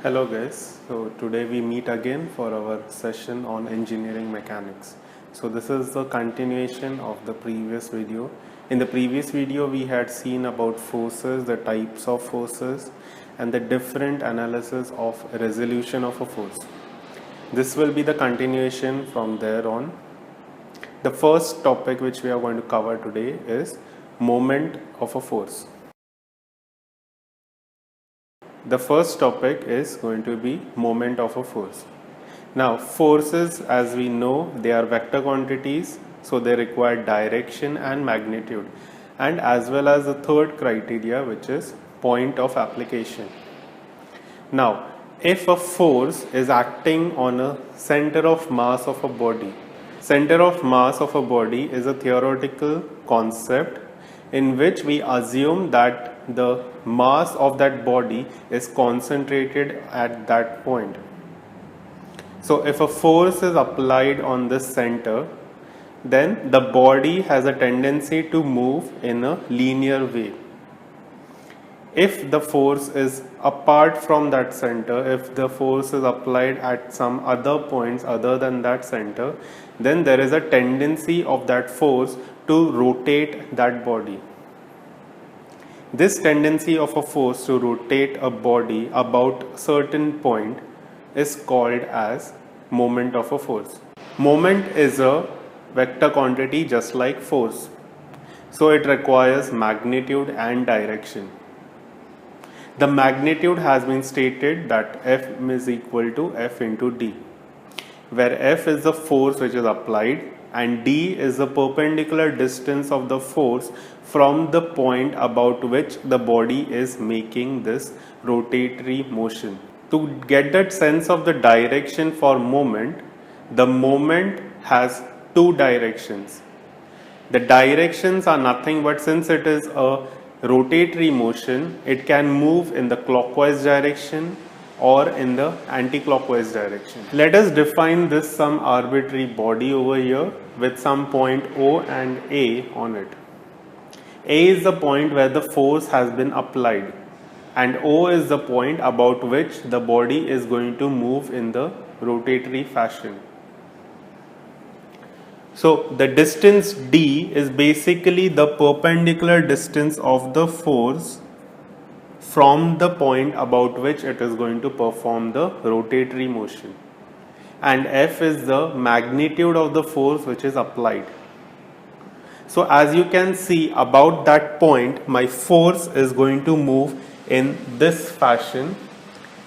Hello guys, so today we meet again for our session on engineering mechanics. So this is the continuation of the previous video. In the previous video we had seen about forces, the types of forces and the different analysis of resolution of a force. This will be the continuation from there on. The first topic which we are going to cover today is moment of a force. The first topic is going to be moment of a force. Now forces, as we know, they are vector quantities, so they require direction and magnitude, and as well as the third criteria, which is point of application. Now if a force is acting on a center of mass of a body, center of mass of a body is a theoretical concept in which we assume that the mass of that body is concentrated at that point. So if a force is applied on this center, then the body has a tendency to move in a linear way. If the force is apart from that center, if the force is applied at some other points other than that center, then there is a tendency of that force to rotate that body. This tendency of a force to rotate a body about a certain point is called as moment of a force. Moment is a vector quantity just like force. So it requires magnitude and direction. The magnitude has been stated that F is equal to F into D, where F is the force which is applied and D is the perpendicular distance of the force from the point about which the body is making this rotatory motion. To get that sense of the direction for moment, the moment has two directions. The directions are nothing but, since it is a rotatory motion, it can move in the clockwise direction or in the anti-clockwise direction. Let us define this some arbitrary body over here with some point O and A on it. A is the point where the force has been applied and O is the point about which the body is going to move in the rotatory fashion. So the distance D is basically the perpendicular distance of the force from the point about which it is going to perform the rotatory motion, and F is the magnitude of the force which is applied. So as you can see, about that point my force is going to move in this fashion,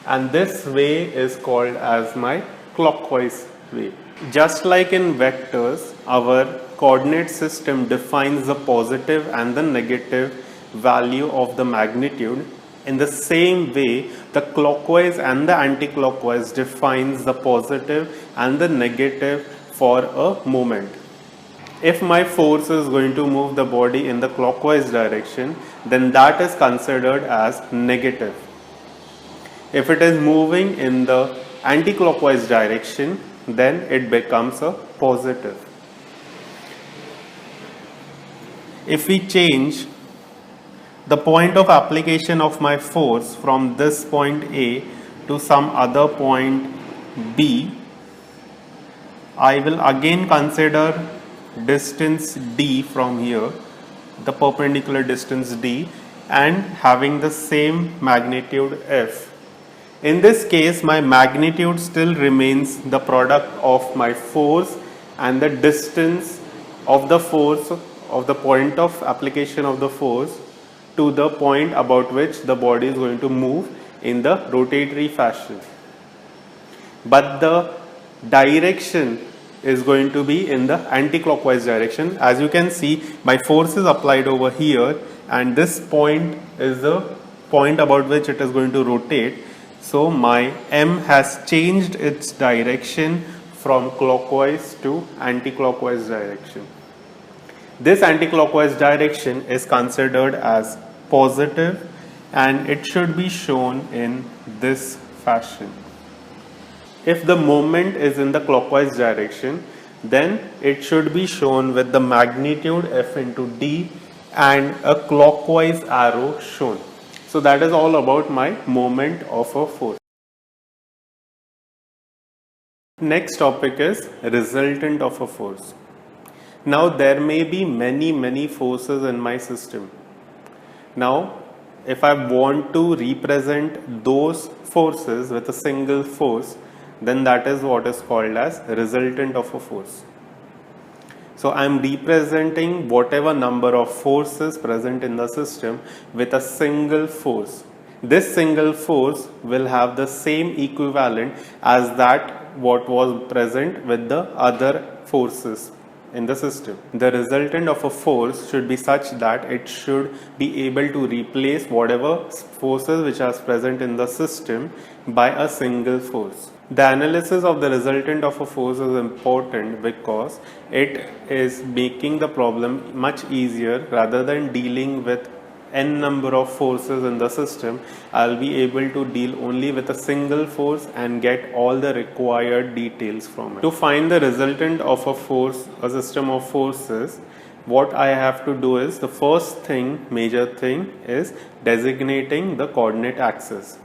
and this way is called as my clockwise way. Just like in vectors, our coordinate system defines the positive and the negative value of the magnitude. In the same way, the clockwise and the anti-clockwise defines the positive and the negative for a moment. If my force is going to move the body in the clockwise direction, then that is considered as negative. If it is moving in the anti-clockwise direction, then it becomes a positive. If we change the point of application of my force from this point A to some other point B, I will again consider distance D from here, the perpendicular distance D, and having the same magnitude F. In this case, my magnitude still remains the product of my force and the distance of the force of the point of application of the force to the point about which the body is going to move in the rotatory fashion. But the direction is going to be in the anti-clockwise direction. As you can see, my force is applied over here and this point is the point about which it is going to rotate. So my M has changed its direction from clockwise to anti-clockwise direction. This anti-clockwise direction is considered as positive and it should be shown in this fashion. If the moment is in the clockwise direction, then it should be shown with the magnitude F into D and a clockwise arrow shown. So that is all about my moment of a force. Next topic is resultant of a force. Now there may be many forces in my system. Now if I want to represent those forces with a single force, then that is what is called as resultant of a force. So I am representing whatever number of forces present in the system with a single force. This single force will have the same equivalent as that what was present with the other forces in the system. The resultant of a force should be such that it should be able to replace whatever forces which are present in the system by a single force. The analysis of the resultant of a force is important because it is making the problem much easier. Rather than dealing with n number of forces in the system, I'll be able to deal only with a single force and get all the required details from it. To find the resultant of a force, a system of forces, what I have to do is, the first thing, major thing, is designating the coordinate axis.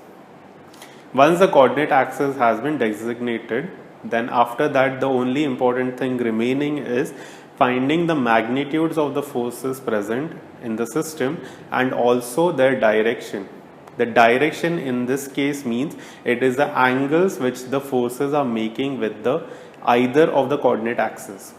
Once the coordinate axis has been designated, then after that the only important thing remaining is finding the magnitudes of the forces present in the system and also their direction. The direction in this case means it is the angles which the forces are making with the either of the coordinate axes.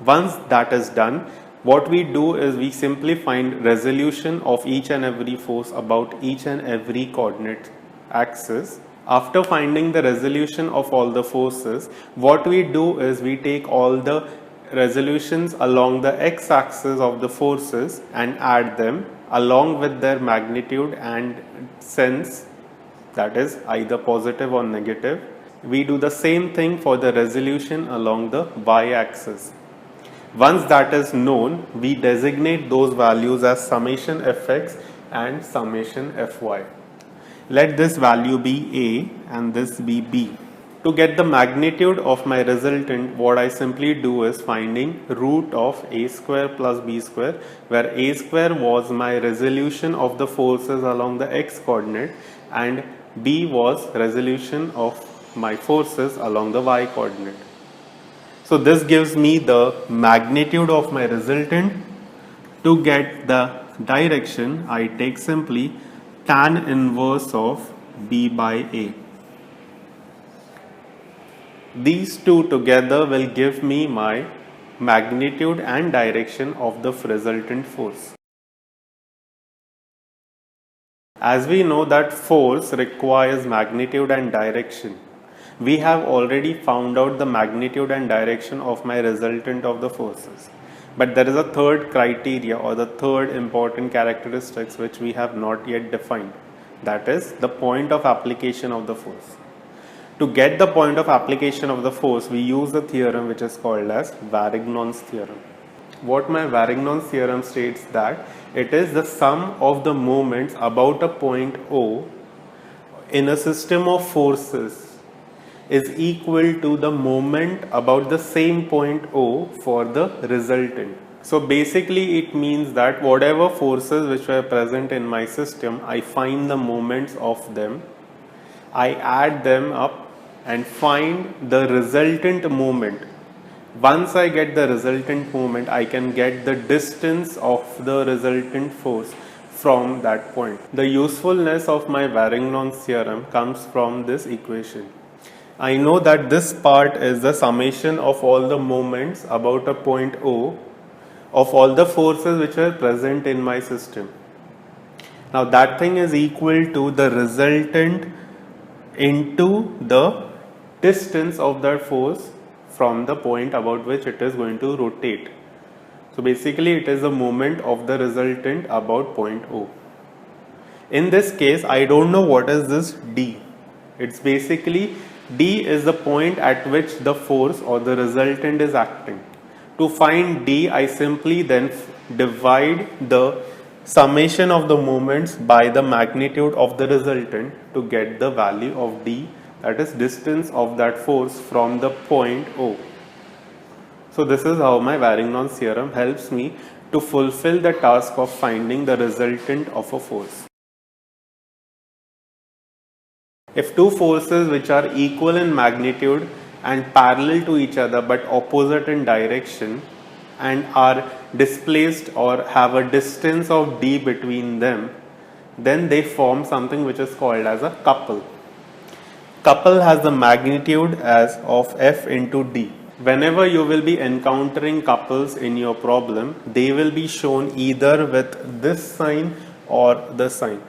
Once that is done, what we do is we simply find resolution of each and every force about each and every coordinate axis. After finding the resolution of all the forces, what we do is we take all the resolutions along the x-axis of the forces and add them along with their magnitude and sense, that is either positive or negative. We do the same thing for the resolution along the y-axis. Once that is known, we designate those values as summation fx and summation fy. Let this value be A and this be B. To get the magnitude of my resultant, what I simply do is finding root of A square plus B square, where A square was my resolution of the forces along the x coordinate and B was resolution of my forces along the y coordinate. So this gives me the magnitude of my resultant. To get the direction, I take simply tan inverse of B by A. These two together will give me my magnitude and direction of the resultant force. As we know that force requires magnitude and direction, we have already found out the magnitude and direction of my resultant of the forces. But there is a third criteria or the third important characteristics which we have not yet defined. That is the point of application of the force. To get the point of application of the force, we use a theorem which is called as Varignon's theorem. What my Varignon's theorem states that it is the sum of the moments about a point O in a system of forces is equal to the moment about the same point O for the resultant. So basically it means that whatever forces which were present in my system, I find the moments of them, I add them up and find the resultant moment. Once I get the resultant moment, I can get the distance of the resultant force from that point. The usefulness of my Varignon's theorem comes from this equation. I know that this part is the summation of all the moments about a point O of all the forces which are present in my system. Now that thing is equal to the resultant into the distance of that force from the point about which it is going to rotate. So basically it is the moment of the resultant about point O. In this case, I don't know what is this D. It's basically D is the point at which the force or the resultant is acting. To find D, I simply then divide the summation of the moments by the magnitude of the resultant to get the value of D, that is distance of that force from the point O. So this is how my Varignon's theorem helps me to fulfill the task of finding the resultant of a force. If two forces which are equal in magnitude and parallel to each other but opposite in direction and are displaced or have a distance of d between them, then they form something which is called as a couple. Couple has the magnitude as of f into d. Whenever you will be encountering couples in your problem, they will be shown either with this sign or the sign.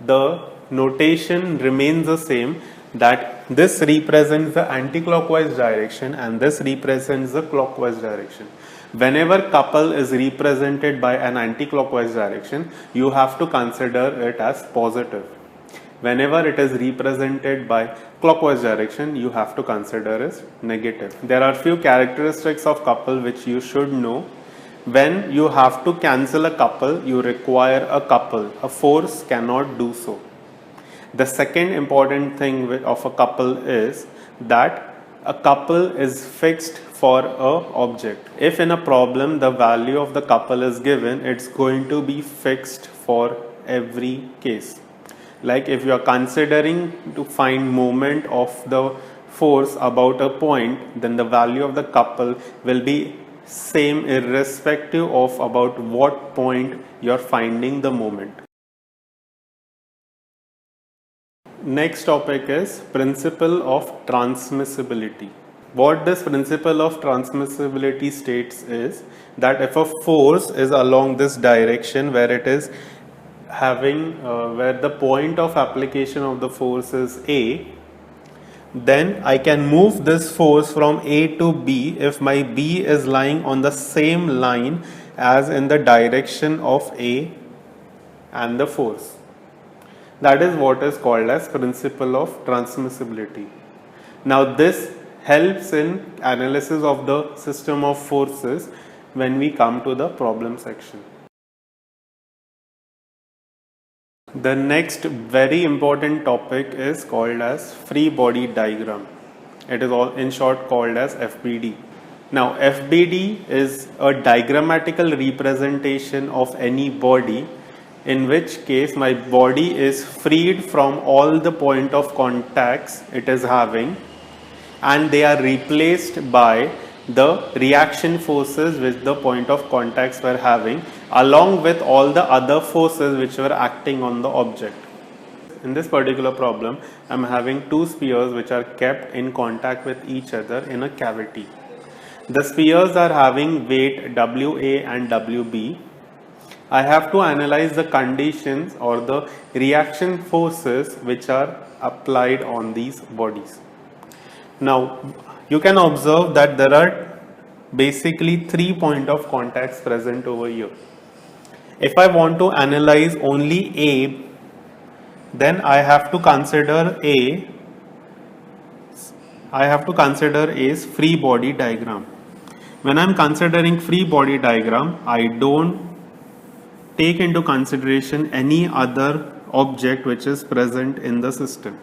The notation remains the same, that this represents the anti-clockwise direction and this represents the clockwise direction. Whenever couple is represented by an anti-clockwise direction, you have to consider it as positive. Whenever it is represented by clockwise direction, you have to consider as negative. There are few characteristics of couple which you should know. When you have to cancel a couple, you require a couple. A force cannot do so. The second important thing of a couple is that a couple is fixed for a object. If in a problem the value of the couple is given, it's going to be fixed for every case. Like if you are considering to find moment of the force about a point, then the value of the couple will be same irrespective of about what point you are finding the moment. Next topic is principle of transmissibility. What this principle of transmissibility states is that if a force is along this direction where it is having where the point of application of the force is A, then I can move this force from A to B if my B is lying on the same line as in the direction of A and the force. That is what is called as principle of transmissibility. Now this helps in analysis of the system of forces when we come to the problem section. The next very important topic is called as free body diagram. It is all in short called as FBD. Now FBD is a diagrammatical representation of any body, in which case my body is freed from all the point of contacts it is having and they are replaced by the reaction forces which the point of contacts were having, along with all the other forces which were acting on the object. In this particular problem, I am having two spheres which are kept in contact with each other in a cavity. The spheres are having weight WA and WB. I have to analyze the conditions or the reaction forces which are applied on these bodies. Now, you can observe that there are basically 3 point of contacts present over here. If I want to analyze only A, then I have to consider A's free body diagram. When I am considering free body diagram, I don't take into consideration any other object which is present in the system.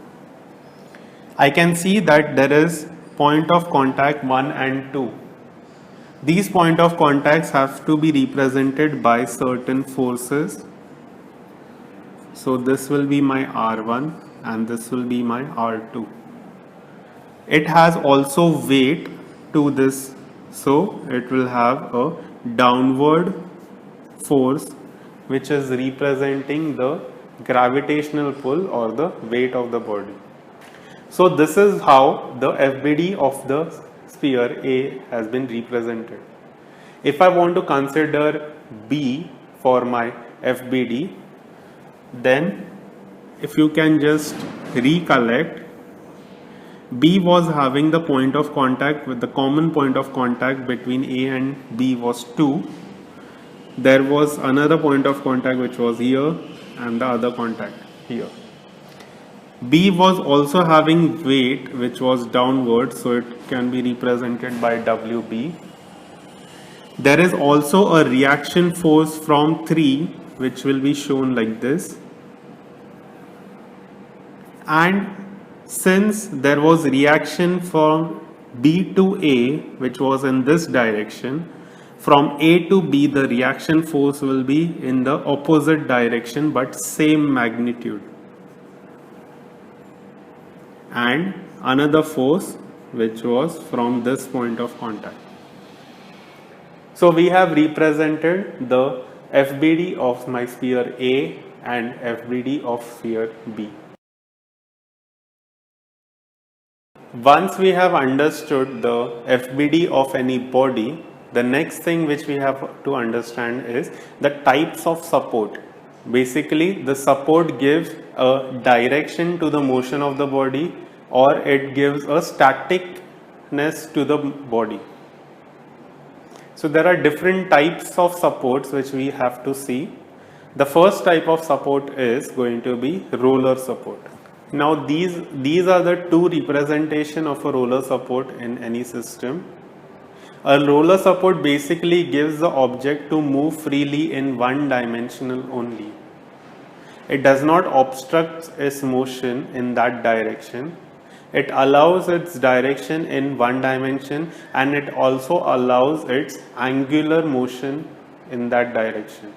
I can see that there is point of contact 1 and 2. These point of contacts have to be represented by certain forces. So this will be my R1 and this will be my R2. It has also weight to this, so it will have a downward force which is representing the gravitational pull or the weight of the body. So this is how the FBD of the sphere A has been represented. If I want to consider B for my FBD, then if you can just recollect, B was having the point of contact with the common point of contact between A and B was 2. There was another point of contact which was here and the other contact here. B was also having weight which was downward, so it can be represented by WB. There is also a reaction force from 3 which will be shown like this. And since there was reaction from B to A which was in this direction, from A to B the reaction force will be in the opposite direction but same magnitude. And another force which was from this point of contact. So we have represented the FBD of my sphere A and FBD of sphere B. Once we have understood the FBD of any body, the next thing which we have to understand is the types of support. Basically, the support gives a direction to the motion of the body, or it gives a staticness to the body. So there are different types of supports which we have to see. The first type of support is going to be roller support. Now these are the two representation of a roller support in any system. A roller support basically gives the object to move freely in one dimensional only. It does not obstruct its motion in that direction. It allows its direction in one dimension, and it also allows its angular motion in that direction.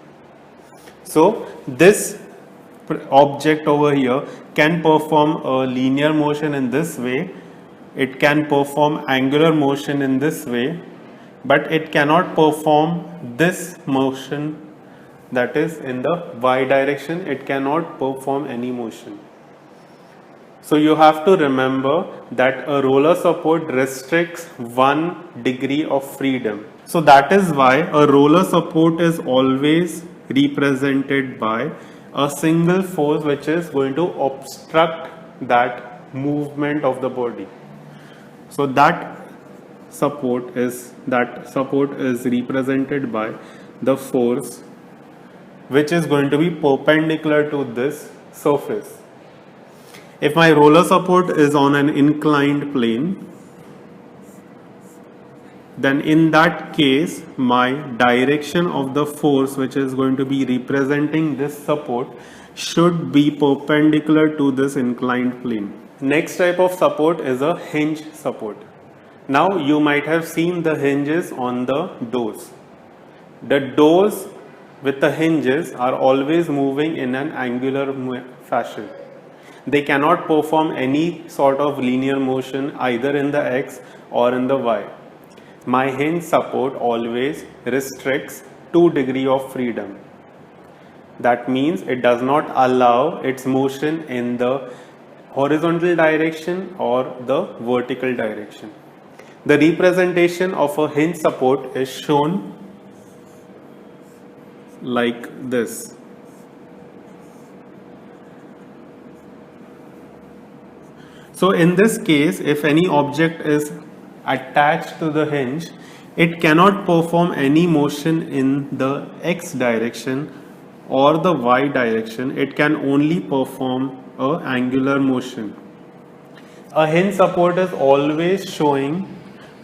So this object over here can perform a linear motion in this way, it can perform angular motion in this way, but it cannot perform this motion, that is in the y direction. It cannot perform any motion. So you have to remember that a roller support restricts 1 degree of freedom. So that is why a roller support is always represented by a single force which is going to obstruct that movement of the body. So that support is represented by the force which is going to be perpendicular to this surface. If my roller support is on an inclined plane, then in that case my direction of the force which is going to be representing this support should be perpendicular to this inclined plane. Next type of support is a hinge support. Now you might have seen the hinges on the doors. The doors with the hinges are always moving in an angular fashion. They cannot perform any sort of linear motion either in the x or in the y. My hinge support always restricts 2 degree of freedom. That means it does not allow its motion in the horizontal direction or the vertical direction. The representation of a hinge support is shown like this. So in this case, if any object is attached to the hinge, it cannot perform any motion in the x direction or the y direction. It can only perform an angular motion. A hinge support is always showing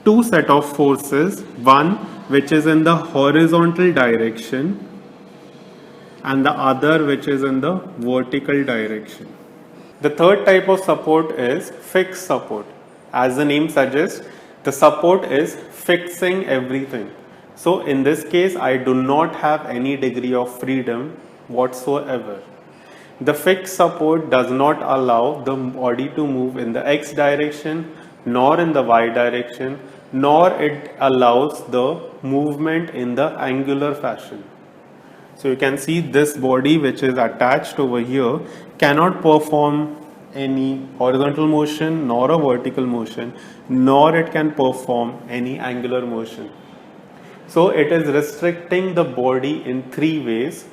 two set of forces, one which is in the horizontal direction and the other which is in the vertical direction. The third type of support is fixed support. As the name suggests, the support is fixing everything. So in this case, I do not have any degree of freedom whatsoever. The fixed support does not allow the body to move in the x direction, nor in the y direction, nor it allows the movement in the angular fashion. So you can see this body which is attached over here cannot perform any horizontal motion nor a vertical motion, nor it can perform any angular motion. So it is restricting the body in three ways.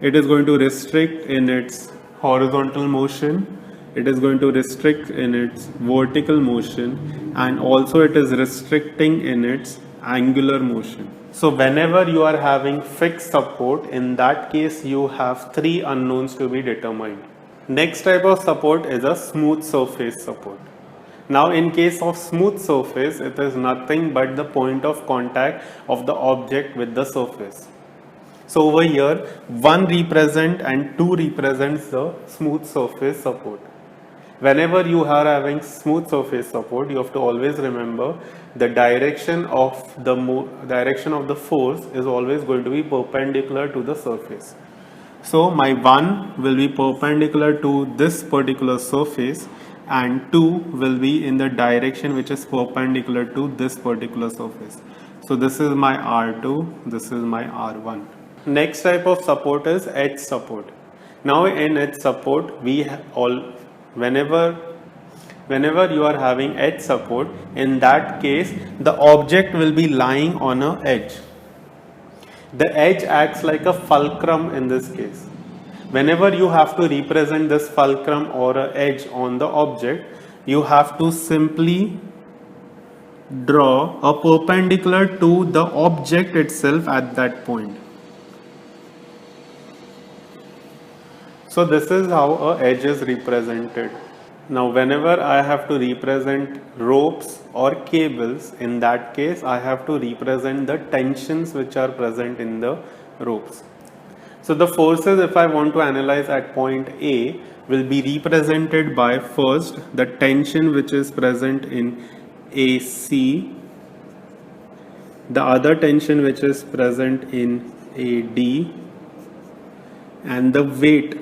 It is going to restrict in its horizontal motion, it is going to restrict in its vertical motion, and also it is restricting in its angular motion. So whenever you are having fixed support, in that case you have three unknowns to be determined. Next type of support is a smooth surface support. Now in case of smooth surface, it is nothing but the point of contact of the object with the surface. So over here 1 represent and 2 represents the smooth surface support. Whenever you are having smooth surface support, you have to always remember the direction of the force is always going to be perpendicular to the surface. So my 1 will be perpendicular to this particular surface and 2 will be in the direction which is perpendicular to this particular surface. So this is my R2, this is my R1. Next type of support is edge support. Now in edge support, whenever you are having edge support, in that case the object will be lying on a edge. The edge acts like a fulcrum in this case. Whenever you have to represent this fulcrum or a edge on the object, you have to simply draw a perpendicular to the object itself at that point. So this is how a edge is represented. Now whenever I have to represent ropes or cables, in that case I have to represent the tensions which are present in the ropes. So the forces, if I want to analyze at point A, will be represented by first the tension which is present in AC, the other tension which is present in AD, and the weight.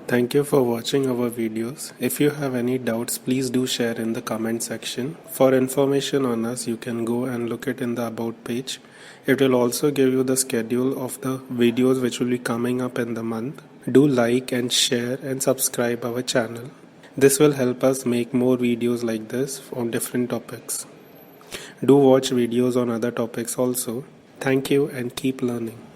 Thank you for watching our videos. If you have any doubts, please do share in the comment section. For information on us, you can go and look it in the about page. It will also give you the schedule of the videos which will be coming up in the month. Do like and share and subscribe our channel. This will help us make more videos like this on different topics. Do watch videos on other topics also. Thank you and keep learning.